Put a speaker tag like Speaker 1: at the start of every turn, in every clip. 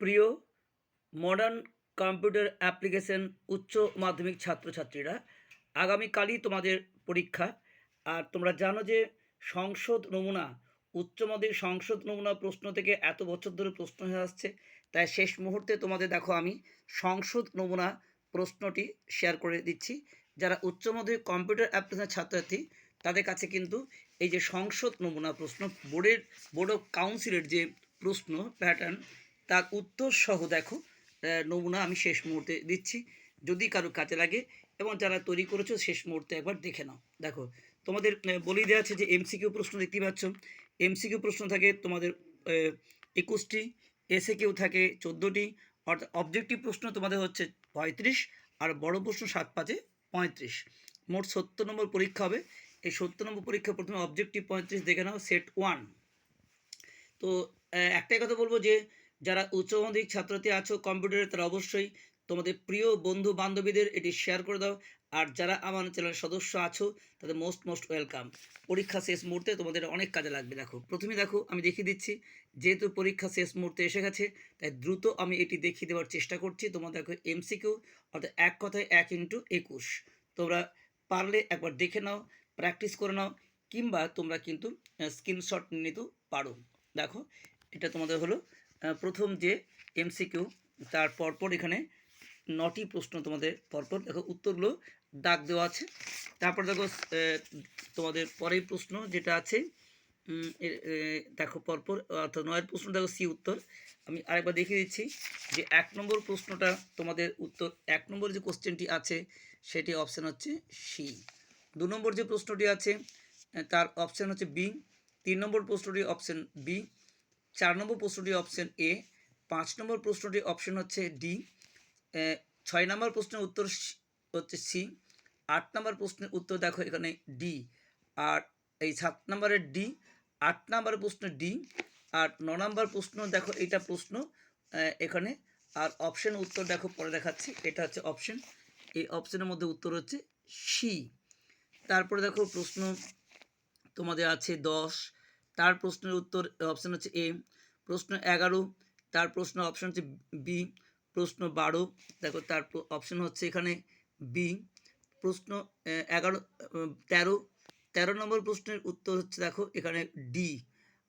Speaker 1: প্রিয় modern computer application উচ্চ মাধ্যমিক ছাত্রছাত্রীরা, আগামীকালই তোমাদের পরীক্ষা। আর তোমরা জানো যে সংসদ নমুনা, উচ্চ মাধ্যমিক সংসদ নমুনা প্রশ্ন থেকে এত বছর ধরে প্রশ্ন হয়ে আসছে, তাই শেষ মুহূর্তে তোমাদের দেখো আমি সংসদ নমুনা প্রশ্নটি শেয়ার করে দিচ্ছি। যারা উচ্চ মাধ্যমিক কম্পিউটার অ্যাপ্লিকেশন ছাত্রছাত্রী তাদের কাছে কিন্তু এই যে সংসদ নমুনা প্রশ্ন বোর্ড অফ কাউন্সিলের যে প্রশ্ন প্যাটার্ন, তার উত্তর সহ দেখো নমুনা আমি শেষ মুহূর্তে দিচ্ছি, যদি কারো কাজে লাগে। এবং যারা তৈরি করেছো শেষ মুহূর্তে একবার দেখে নাও। দেখো তোমাদের বলে দেওয়া আছে যে এমসিকিউ প্রশ্ন দেখতে পাচ্ছ। এমসিকিউ প্রশ্ন থাকে তোমাদের 21টি, এসে কিউ থাকে 14টি, অর্থাৎ অবজেক্টিভ প্রশ্ন তোমাদের হচ্ছে 35, আর বড় প্রশ্ন 7×5 35। মোট 70 নম্বর পরীক্ষা হবে। এই 70 নম্বর পরীক্ষা প্রথমে অবজেক্টিভ 35 দেখে নাও, সেট 1। তো একটাই কথা বলবো যে যারা উচ্চ মাধ্যমিক ছাত্রছাত্রী আছো কম্পিউটারে, তারা অবশ্যই তোমাদের প্রিয় বন্ধু বান্ধবীদের এটি শেয়ার করে দাও। আর যারা আমার চ্যানেলের সদস্য আছো তাদের মোস্ট ওয়েলকাম। পরীক্ষা শেষ মুহূর্তে তোমাদের অনেক কাজে লাগবে। দেখো প্রথমে দেখো আমি দেখিয়ে দিচ্ছি, যেহেতু পরীক্ষা শেষ মুহূর্তে এসে গেছে তাই দ্রুত আমি এটি দেখিয়ে দেওয়ার চেষ্টা করছি। তোমরা দেখো এমসিকিউ, অর্থাৎ এক কথায় 1×21। তোমরা পারলে একবার দেখে নাও, প্র্যাকটিস করে নাও, কিংবা তোমরা কিন্তু স্ক্রিনশট নিতেও পারো। দেখো এটা তোমাদের হলো প্রথম যে এমসিকিউ, তার পরপর এখানে 9টি প্রশ্ন তোমাদের পরপর দেখো উত্তরগুলো দাগ দেওয়া আছে। তারপর দেখো তোমাদের পরের প্রশ্ন যেটা আছে, দেখো পরপর অর্থাৎ 9এর প্রশ্ন দেখো সি উত্তর। আমি আরেকবার দেখিয়ে দিচ্ছি যে 1 নম্বর প্রশ্নটা তোমাদের উত্তর, 1 নম্বর যে কোশ্চেনটি আছে সেটি অপশান হচ্ছে সি। 2 নম্বর যে প্রশ্নটি আছে তার অপশান হচ্ছে বি। 3 নম্বর প্রশ্নটি অপশান বি। 4 নম্বর প্রশ্নটি অপশান এ। 5 নম্বর প্রশ্নটি অপশান হচ্ছে ডি। 6 নম্বর প্রশ্নের উত্তর হচ্ছে সি। 8 নম্বর প্রশ্নের উত্তর দেখো এখানে ডি। আর এই 7 নম্বরের ডি, 8 নম্বর প্রশ্ন ডি, আর 9 নম্বর প্রশ্ন দেখো এইটা প্রশ্ন এখানে। আর অপশান উত্তর দেখো পরে দেখাচ্ছি, এটা হচ্ছে অপশান। এই অপশানের মধ্যে উত্তর হচ্ছে সি। তারপরে দেখো প্রশ্ন তোমাদের আছে 10, তার প্রশ্নের উত্তর অপশান হচ্ছে এ। প্রশ্ন 11, তার প্রশ্ন অপশান হচ্ছে বি। প্রশ্ন 12 দেখো তার অপশান হচ্ছে এখানে বি। প্রশ্ন 13 নম্বর প্রশ্নের উত্তর হচ্ছে দেখো এখানে ডি।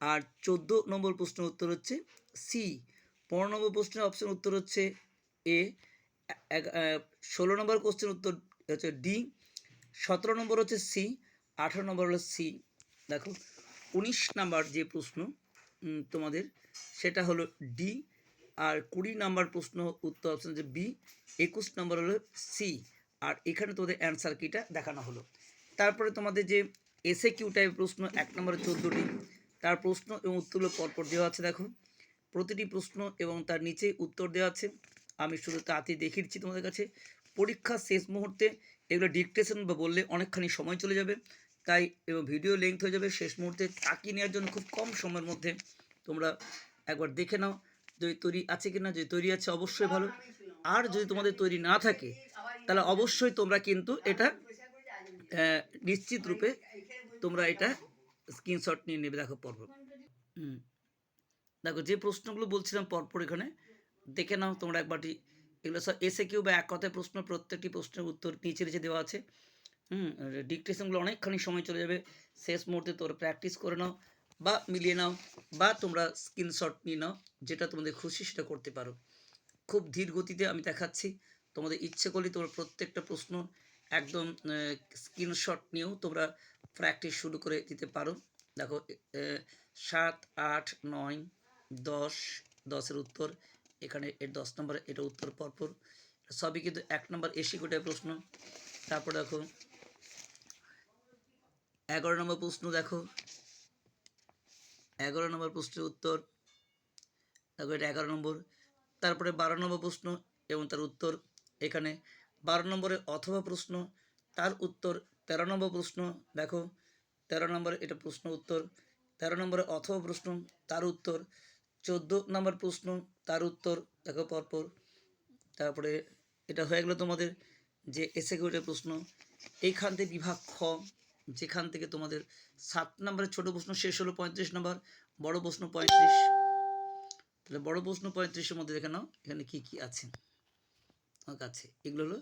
Speaker 1: আর 14 নম্বর প্রশ্নের উত্তর হচ্ছে সি। 15 নম্বর প্রশ্নের অপশান উত্তর হচ্ছে এ। 16 নম্বর কোশ্চেন উত্তর হচ্ছে ডি। 17 নম্বর হচ্ছে সি। 18 নম্বর হলো সি। দেখো 19 নাম্বার যে প্রশ্ন তোমাদের সেটা হলো ডি। আর 20 নাম্বার প্রশ্ন উত্তর অপশন হচ্ছে বি। 21 নম্বর হলো সি। আর এখানে তোমাদের অ্যান্সার কিটা দেখানো হলো। তারপরে তোমাদের যে এসএ কিউ টাইপ প্রশ্ন 1 নম্বরে 14টি, তার প্রশ্ন এবং উত্তরগুলো পরপর দেওয়া আছে। দেখো প্রতিটি প্রশ্ন এবং তার নিচেই উত্তর দেওয়া আছে। আমি শুধু তাতেই দেখিয়ে দিচ্ছি তোমাদের কাছে। পরীক্ষা শেষ মুহূর্তে এগুলো ডিকটেশন বা বললে অনেকখানি সময় চলে যাবে, তাই এবং ভিডিও লেন্থ হয়ে যাবে। শেষ মুহূর্তে তাকিয়ে নেওয়ার জন্য খুব কম সময়ের মধ্যে তোমরা একবার দেখে নাও যদি তৈরি আছে কিনা। যদি তৈরি আছে অবশ্যই ভালো, আর যদি তোমাদের তৈরি না থাকে তাহলে অবশ্যই তোমরা কিন্তু এটা নিশ্চিত রূপে তোমরা এটা স্ক্রিনশট নিয়ে নেবে। দেখো পরপর দেখো যে প্রশ্নগুলো বলছিলাম পরপর এখানে দেখে নাও তোমরা একবারটি। এগুলো সব এসে কিউ বা এক কথায় প্রশ্ন, প্রত্যেকটি প্রশ্নের উত্তর নিচে নিচে দেওয়া আছে। ডিকটেশনগুলো অনেকখানি সময় চলে যাবে। শেষ মুহূর্তে তোমরা প্র্যাকটিস করে নাও বা মিলিয়ে নাও, বা তোমরা স্ক্রিনশট নিয়ে নাও, যেটা তোমাদের খুশি সেটা করতে পারো। খুব ধীর গতিতে আমি দেখাচ্ছি, তোমাদের ইচ্ছে করলে তোমরা প্রত্যেকটা প্রশ্ন একদম স্ক্রিনশট নিয়েও তোমরা প্র্যাকটিস শুরু করে দিতে পারো। দেখো 7, 8, 9, 10, 10-এর উত্তর এখানে, এর 10 নম্বরে এটা উত্তর পরপর সবই কিন্তু 1 নম্বর এসি কোটায় প্রশ্ন। তারপর দেখো 11 নম্বর প্রশ্ন, দেখো 11 নম্বর প্রশ্নের উত্তর দেখো এটা 11 নম্বর। তারপরে 12 নম্বর প্রশ্ন এবং তার উত্তর এখানে। 12 নম্বরে অথবা প্রশ্ন, তার উত্তর 13 নম্বর প্রশ্ন। দেখো 13 নম্বরে এটা প্রশ্ন উত্তর। 13 নম্বরে অথবা প্রশ্ন, তার উত্তর। 14 নম্বর প্রশ্ন, তার উত্তর দেখো পরপর। তারপরে এটা হয়ে গেলো তোমাদের যে এসে কিউটের প্রশ্ন। এইখান থেকে বিভাগ খ, যেখান থেকে তোমাদের 7 নম্বরের ছোটো প্রশ্ন শেষ হলো 35 নম্বর, বড় প্রশ্ন 35। তাহলে বড় প্রশ্ন 35-এর মধ্যে দেখে নাও এখানে কি কি আছে আমার কাছে। এগুলো হলো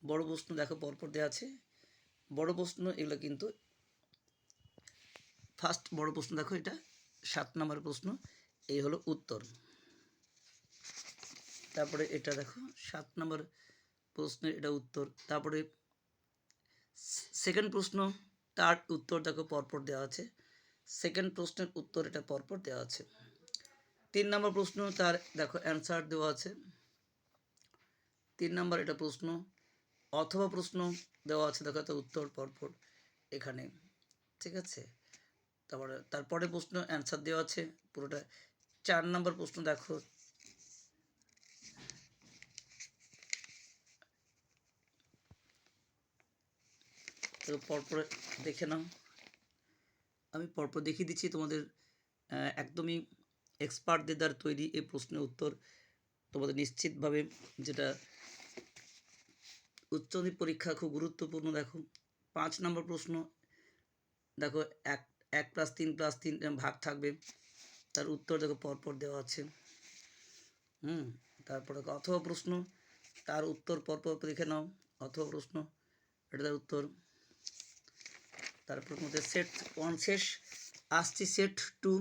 Speaker 1: বড় প্রশ্ন, দেখো পরপর দেওয়া আছে বড় প্রশ্ন। এগুলো কিন্তু ফার্স্ট বড় প্রশ্ন দেখো, এটা 7 নম্বর প্রশ্ন, এই হলো উত্তর। তারপরে এটা দেখো 7 নম্বর প্রশ্নের এটা উত্তর। তারপরে সেকেন্ড প্রশ্ন, তার উত্তর দেখো পরপর দেওয়া আছে। সেকেন্ড প্রশ্নের উত্তর এটা পরপর দেওয়া আছে। 3 নম্বর প্রশ্ন, তার দেখো অ্যান্সার দেওয়া আছে। 3 নম্বর এটা প্রশ্ন অথবা প্রশ্ন দেওয়া আছে, দেখো তার উত্তর পরপর এখানে, ঠিক আছে। তারপরে প্রশ্ন অ্যান্সার দেওয়া আছে পুরোটা। 4 নম্বর প্রশ্ন দেখো পরপর দেখে নাও, আমি পরপর দেখিয়ে দিচ্ছি তোমাদের। একদমই এক্সপার্টদের দ্বারা তৈরি এই প্রশ্নের উত্তর তোমাদের নিশ্চিতভাবে, যেটা উচ্চ মাধ্যমিক পরীক্ষা খুব গুরুত্বপূর্ণ। দেখো 5 নম্বর প্রশ্ন দেখো 1+3+3 ভাগ থাকবে, তার উত্তর দেখো পরপর দেওয়া আছে। তারপরে অথবা প্রশ্ন, তার উত্তর পরপর দেখে নাও। অথবা প্রশ্ন এটা তার উত্তর। তারপর মধ্যে সেট 1 শেষ, আসছি সেট 2।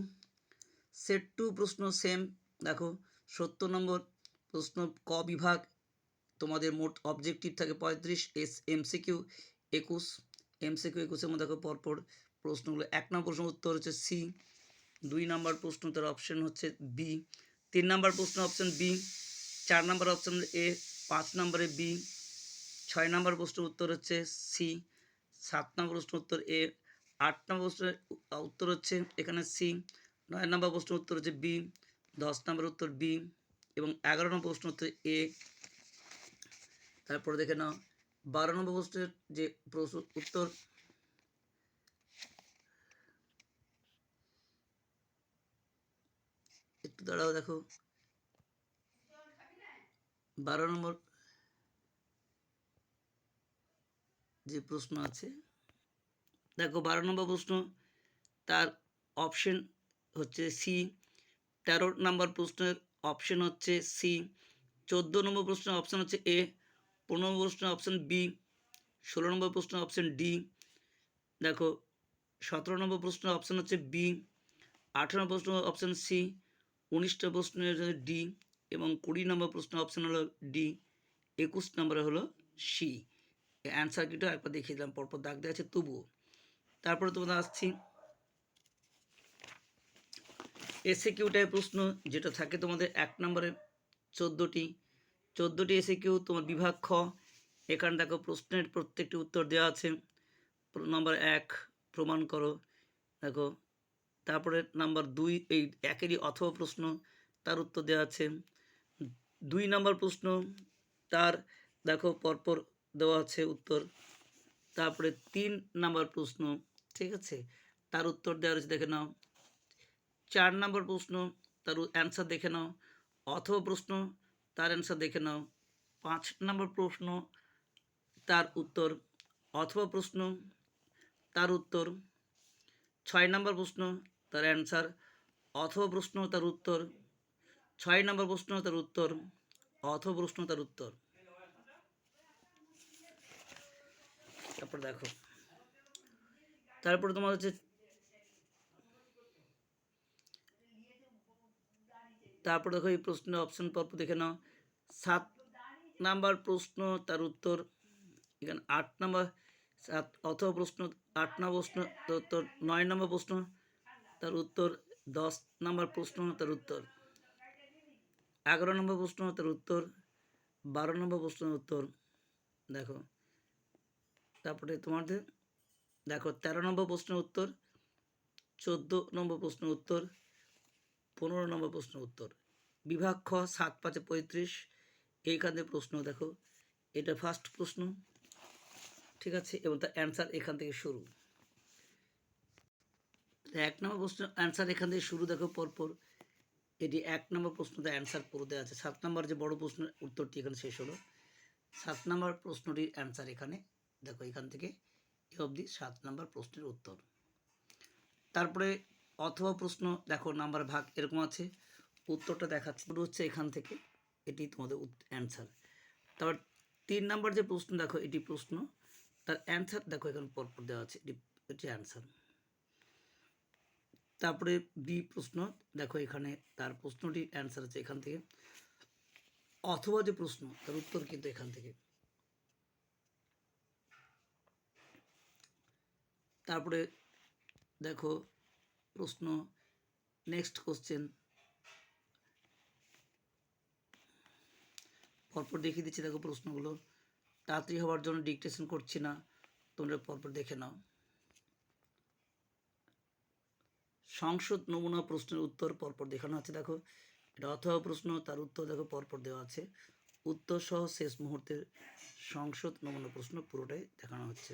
Speaker 1: সেট 2 প্রশ্ন সেম, দেখো 70 নম্বর প্রশ্ন, ক বিভাগ, তোমাদের মোট অবজেক্টিভ থাকে 35, এমসিকিউ 21। এমসিকিউ 21-এর মধ্যে দেখো পরপর প্রশ্নগুলো। 1 নম্বর প্রশ্ন উত্তর হচ্ছে সি। 2 নম্বর প্রশ্ন তার অপশন হচ্ছে বি। 3 নম্বর প্রশ্ন অপশন বি। 4 নম্বর অপশন এ। 5 নম্বরে বি। 6 নম্বর প্রশ্ন উত্তর হচ্ছে সি। 7 নম্বর প্রশ্ন উত্তর এ। 8 নম্বর প্রশ্নের উত্তর হচ্ছে এখানে সি। 9 নম্বর প্রশ্ন উত্তর হচ্ছে বি। 10 নম্বর উত্তর বি এবং 11 নম্বর প্রশ্ন উত্তর এ। তারপরে দেখে নাও 12 নম্বর প্রশ্নের যে প্রশ্ন উত্তর, একটু দাঁড়াও, দেখো 12 নম্বর যে প্রশ্ন আছে, দেখো 12 নম্বর প্রশ্ন তার অপশন হচ্ছে সি। 13 নম্বর প্রশ্নের অপশন হচ্ছে সি। 14 নম্বর প্রশ্নের অপশন হচ্ছে এ। 15 নম্বর প্রশ্নের অপশন বি। 16 নম্বর প্রশ্নের অপশন ডি। দেখো 17 নম্বর প্রশ্নের অপশন হচ্ছে বি। 18 নম্বর প্রশ্ন অপশন সি। 19টা প্রশ্নের ডি এবং 20 নম্বর প্রশ্নের অপশন হলো ডি। 21 নম্বরে হলো সি। অ্যান্সার কিটা একবার দেখিয়ে দিলাম, পরপর দাগ দেওয়া আছে তবুও। তারপরে তোমাদের আসছি এসএকিউ টাইপ প্রশ্ন, যেটা থাকে তোমাদের 1 নম্বরে 14টি এসএকিউ তোমার বিভাগ খ। এখানে দেখো প্রশ্নের প্রত্যেকটি উত্তর দেওয়া আছে। নম্বর 1 প্রমাণ করো, দেখো। তারপরে নাম্বার 2 এই একেরই অথবা প্রশ্ন, তার উত্তর দেওয়া আছে। 2 নম্বর প্রশ্ন তার দেখো পরপর দেওয়া আছে উত্তর। তারপরে 3 নম্বর প্রশ্ন, ঠিক আছে, তার উত্তর দেওয়া রয়েছে, দেখে নাও। 4 নম্বর প্রশ্ন তার অ্যান্সার দেখে নাও। অথবা প্রশ্ন তার অ্যান্সার দেখে নাও। 5 নম্বর প্রশ্ন তার উত্তর। অথবা প্রশ্ন তার উত্তর। 6 নম্বর প্রশ্ন তার অ্যান্সার। অথবা প্রশ্ন তার উত্তর। 6 নম্বর প্রশ্ন তার উত্তর। অথবা প্রশ্ন তার উত্তর। তারপর দেখো, তারপরে তোমার হচ্ছে তারপর দেখো এই প্রশ্নের অপশন পরপর দেখে নাও। 7 নাম্বার প্রশ্ন তার উত্তর। এখানে 8 নম্বর অথবা প্রশ্ন 8 নম্বর প্রশ্ন তার উত্তর। 9 নম্বর প্রশ্ন তার উত্তর। 10 নম্বর প্রশ্ন তার উত্তর। 11 নম্বর প্রশ্ন তার উত্তর। 12 নম্বর প্রশ্নের উত্তর, দেখো। তারপরে তোমাদের দেখো 13 নম্বর প্রশ্নের উত্তর। 14 নম্বর প্রশ্নের উত্তর। 15 নম্বর প্রশ্নের উত্তর। বিভাগ খ 7 5 35। এইখানে প্রশ্ন দেখো, এটা ফার্স্ট প্রশ্ন, ঠিক আছে, এবং তার অ্যান্সার এখান থেকে শুরু। 1 নম্বর প্রশ্নের অ্যান্সার এখান থেকে শুরু, দেখো পরপর। এটি 1 নম্বর প্রশ্নতে অ্যান্সার পুরো দেওয়া আছে। 7 নম্বর যে বড় প্রশ্নের উত্তরটি এখানে শেষ হলো। 7 নম্বর প্রশ্নটির অ্যান্সার এখানে, দেখো এখান থেকে এ অবধি 7 নম্বর প্রশ্নের উত্তর। তারপরে অথবা প্রশ্ন দেখো নাম্বার ভাগ এরকম আছে। উত্তরটা দেখাচ্ছি, শুরু হচ্ছে এখান থেকে, এটি তোমাদের অ্যান্সার। তারপর 3 নাম্বার যে প্রশ্ন দেখো, এটি প্রশ্ন, তার অ্যান্সার দেখো এখানে পরপর দেওয়া আছে, এটি অ্যান্সার। তারপরে বি প্রশ্ন দেখো, এখানে তার প্রশ্নটির অ্যান্সার আছে এখান থেকে, অথবা যে প্রশ্ন তার উত্তর কিন্তু এখান থেকে। তারপরে দেখো প্রশ্ন, নেক্সট কোশ্চেন, পরপর দেখিয়ে দিচ্ছি দেখো প্রশ্নগুলো। তাড়াতাড়ি হওয়ার জন্য ডিকটেশন করছি না, তোমরা পরপর দেখে নাও। সংসদ নমুনা প্রশ্নের উত্তর পরপর দেখানো আছে দেখো, এটা অথবা প্রশ্ন, তার উত্তর দেখো পরপর দেওয়া আছে, উত্তর সহ শেষ মুহূর্তের সংসদ নমুনা প্রশ্ন পুরোটাই দেখানো হচ্ছে।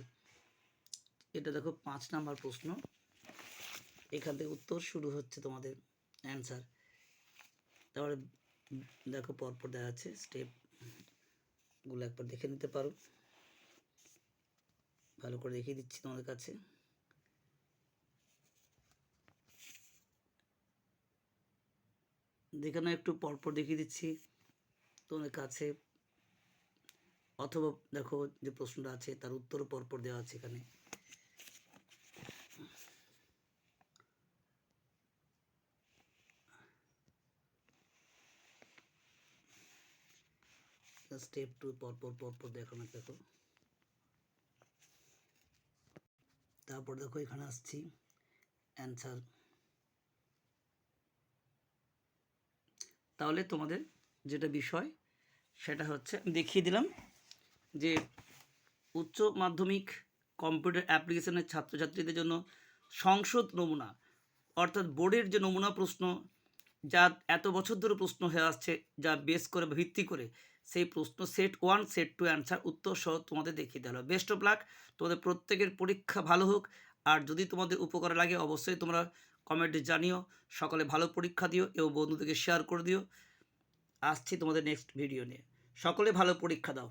Speaker 1: এটা দেখো 5 নাম্বার প্রশ্ন, এখান থেকে উত্তর শুরু হচ্ছে তোমাদের অ্যান্সার। তারপরে দেখো পরপর দেওয়া আছে, স্টেপগুলো একবার দেখে নিতে পারো, ভালো করে দেখিয়ে দিচ্ছি তোমাদের কাছে। দেখে না, একটু পরপর দেখিয়ে দিচ্ছি তোমাদের কাছে, অথবা দেখো যে প্রশ্নটা আছে তার উত্তরও পরপর দেওয়া আছে এখানে। স্টেপ 2 পরপর দেখানো দেখো। তারপর দেখো এখানে আসছি অ্যান্সার। তাহলে তোমাদের যেটা বিষয় সেটা হচ্ছে, দেখিয়ে দিলাম যে উচ্চ মাধ্যমিক কম্পিউটার অ্যাপ্লিকেশনের ছাত্রছাত্রীদের জন্য সংসদ নমুনা, অর্থাৎ বোর্ডের যে নমুনা প্রশ্ন, যা এত বছর ধরে প্রশ্ন হয়ে আসছে, যা বেস করে ভিত্তি করে সেই প্রশ্ন সেট 1 সেট 2 অ্যান্সার উত্তর সহ তোমাদের দেখিয়ে দেওয়া হলো। বেস্ট অফ লাক, তোমাদের প্রত্যেকের পরীক্ষা ভালো হোক। আর যদি তোমাদের উপকার লাগে অবশ্যই তোমরা কমেন্টে জানিও। সকলে ভালো পরীক্ষা দিও এবং বন্ধুদেরকে শেয়ার করে দিও। আসছি তোমাদের নেক্সট ভিডিও নিয়ে। সকলে ভালো পরীক্ষা দাও।